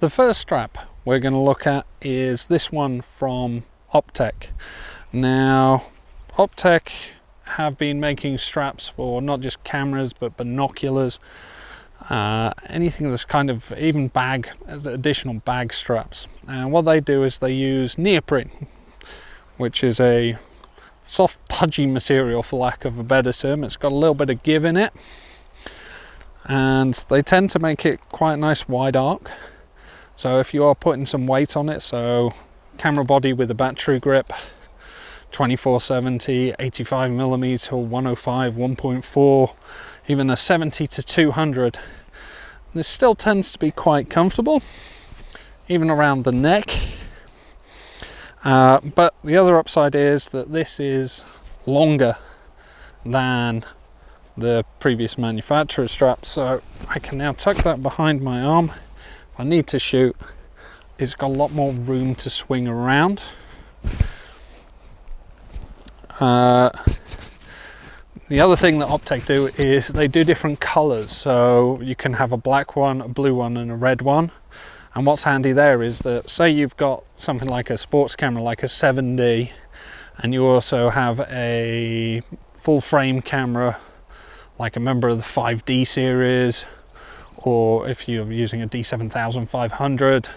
the first strap we're going to look at is this one from Optech. Now, Optech have been making straps for not just cameras but binoculars, anything that's kind of even additional bag straps. And what they do is they use neoprene, which is a soft pudgy material for lack of a better term. It's got a little bit of give in it, and they tend to make it quite a nice wide arc. So if you are putting some weight on it, so camera body with a battery grip, 2470, 85mm, 105, 1.4, even a 70 to 200, this still tends to be quite comfortable, even around the neck. But the other upside is that this is longer than the previous manufacturer strap, so I can now tuck that behind my arm if I need to shoot. It's got a lot more room to swing around. The other thing that Optech do is they do different colors, so you can have a black one, a blue one and a red one. And what's handy there is that, say you've got something like a sports camera like a 7D, and you also have a full frame camera like a member of the 5D series, or if you're using a D7500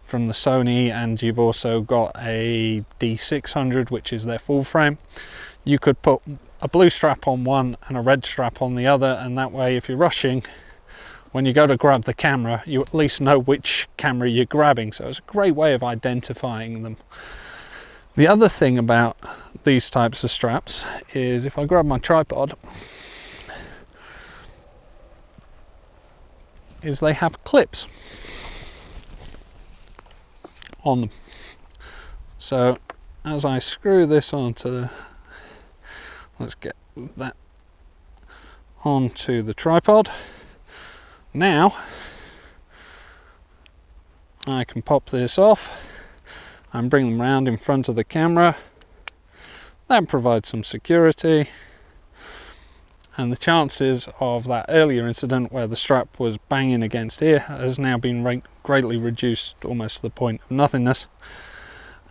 from the Sony and you've also got a D600 which is their full frame, you could put a blue strap on one and a red strap on the other, and that way if you're rushing, when you go to grab the camera, you at least know which camera you're grabbing. So it's a great way of identifying them. The other thing about these types of straps is if I grab my tripod, is they have clips on them. So as I screw this onto let's get that onto the tripod. Now I can pop this off and bring them around in front of the camera. That provides some security, and the chances of that earlier incident where the strap was banging against here has now been greatly reduced, almost to the point of nothingness.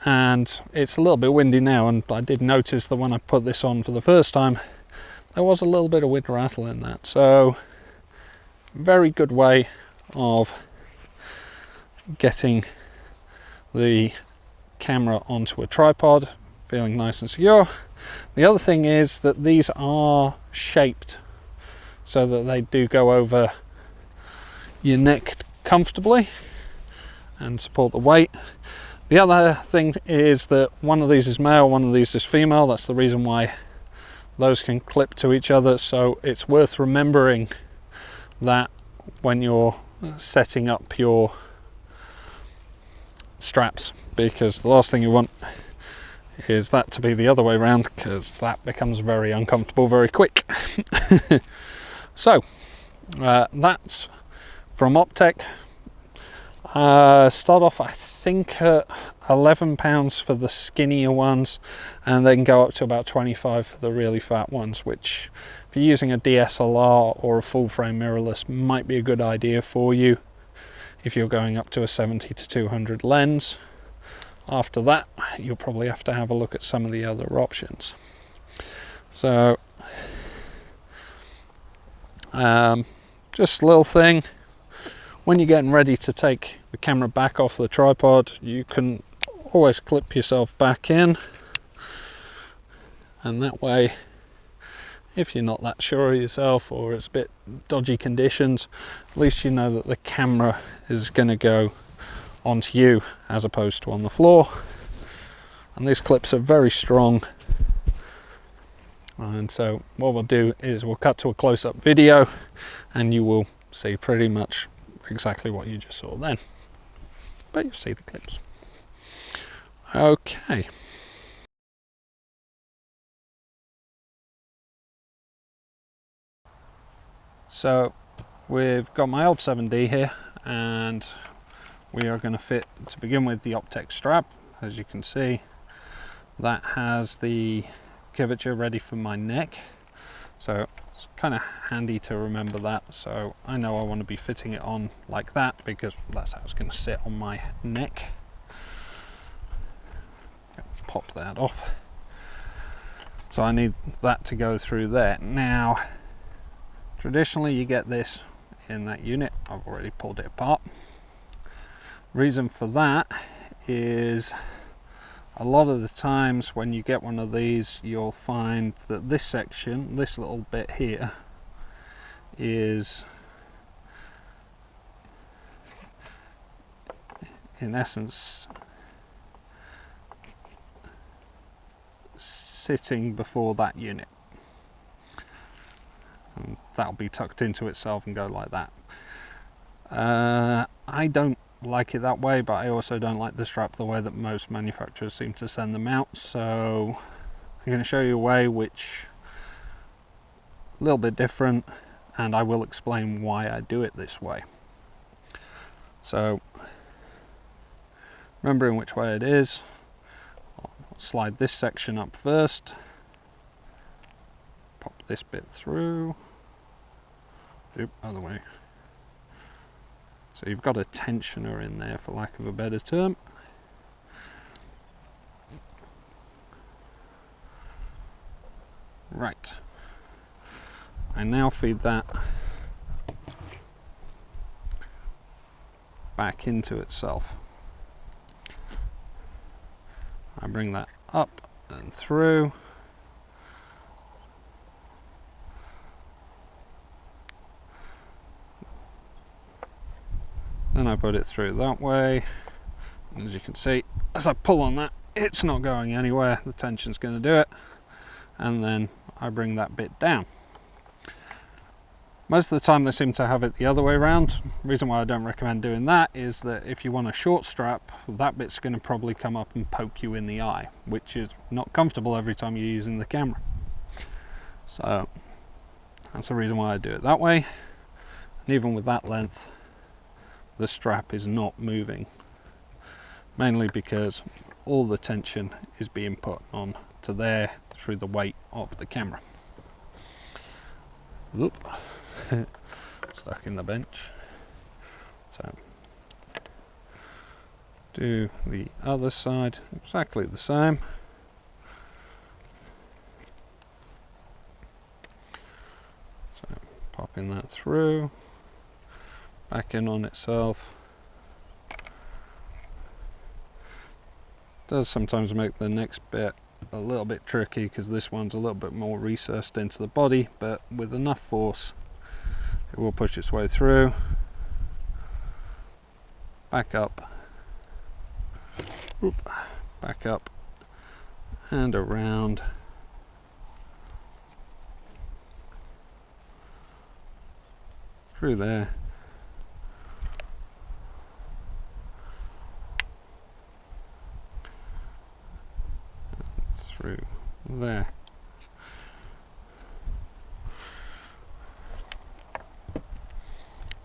And it's a little bit windy now, and I did notice that when I put this on for the first time there was a little bit of wind rattle in that. So very good way of getting the camera onto a tripod, feeling nice and secure. The other thing is that these are shaped so that they do go over your neck comfortably and support the weight. The other thing is that one of these is male, one of these is female. That's the reason why those can clip to each other, so it's worth remembering that when you're setting up your straps, because the last thing you want is that to be the other way around, because that becomes very uncomfortable very quick. So that's from Optech. Start off I think at £11 for the skinnier ones, and then go up to about 25 for the really fat ones, which if you're using a DSLR or a full frame mirrorless might be a good idea for you if you're going up to a 70 to 200 lens. After that you'll probably have to have a look at some of the other options. So just a little thing, when you're getting ready to take the camera back off the tripod, you can always clip yourself back in, and that way if you're not that sure of yourself or it's a bit dodgy conditions, at least you know that the camera is going to go onto you as opposed to on the floor. And these clips are very strong, and so what we'll do is we'll cut to a close-up video and you will see pretty much exactly what you just saw then, but you'll see the clips. Okay. So we've got my old 7D here, and we are going to fit, to begin with, the Optech strap. As you can see, that has the curvature ready for my neck. So It's kind of handy to remember that, so I know I want to be fitting it on like that because that's how it's going to sit on my neck. Pop that off. So I need that to go through there. Now, traditionally you get this in that unit. I've already pulled it apart. Reason for that is a lot of the times when you get one of these, you'll find that this section, this little bit here, is in essence sitting before that unit, and that'll be tucked into itself and go like that. I don't like it that way, but I also don't like the strap the way that most manufacturers seem to send them out, so I'm going to show you a way which a little bit different, and I will explain why I do it this way. So remembering which way it is, I'll slide this section up first, pop this bit through, other way. So you've got a tensioner in there, for lack of a better term. Right. I now feed that back into itself. I bring that up and through. Then I put it through that way, and as you can see, as I pull on that, it's not going anywhere, the tension's going to do it, and then I bring that bit down. Most of the time they seem to have it the other way around. The reason why I don't recommend doing that is that if you want a short strap, that bit's going to probably come up and poke you in the eye, which is not comfortable every time you're using the camera. So that's the reason why I do it that way, and even with that length, the strap is not moving, mainly because all the tension is being put on to there through the weight of the camera. Oop. Stuck in the bench. So do the other side exactly the same. So popping that through, back in on itself. Does sometimes make the next bit a little bit tricky because this one's a little bit more recessed into the body, but with enough force it will push its way through, back up, back up and around, through there, through there.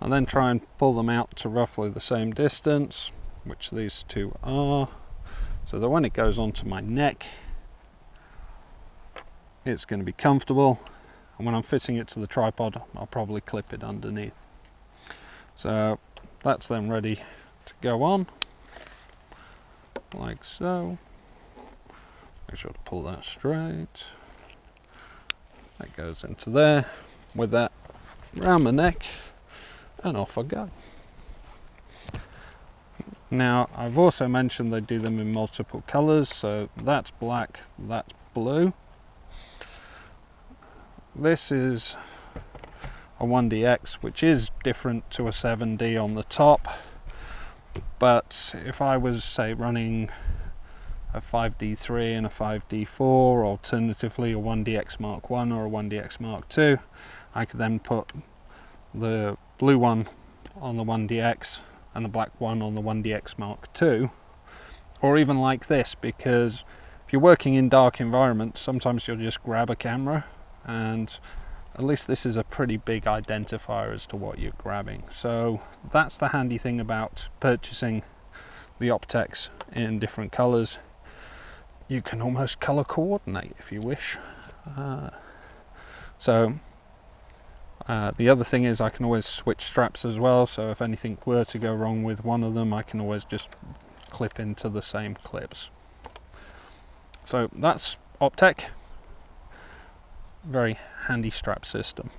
And then try and pull them out to roughly the same distance, which these two are, so that when it goes onto my neck it's going to be comfortable, and when I'm fitting it to the tripod I'll probably clip it underneath. So that's then ready to go on, like so. Make sure to pull that straight. That goes into there, with that round my neck, and off I go. Now I've also mentioned they do them in multiple colours, so that's black, that's blue. This is a 1DX, which is different to a 7D on the top, but if I was, say, running a 5D3 and a 5D4, or alternatively a 1DX Mark 1 or a 1DX Mark 2, I could then put the blue one on the 1DX and the black one on the 1DX Mark 2, or even like this, because if you're working in dark environments sometimes you'll just grab a camera, and at least this is a pretty big identifier as to what you're grabbing. So that's the handy thing about purchasing the Optechs in different colours. You can almost colour coordinate if you wish. So The other thing is I can always switch straps as well, so if anything were to go wrong with one of them, I can always just clip into the same clips. So that's Optech. Very handy strap system.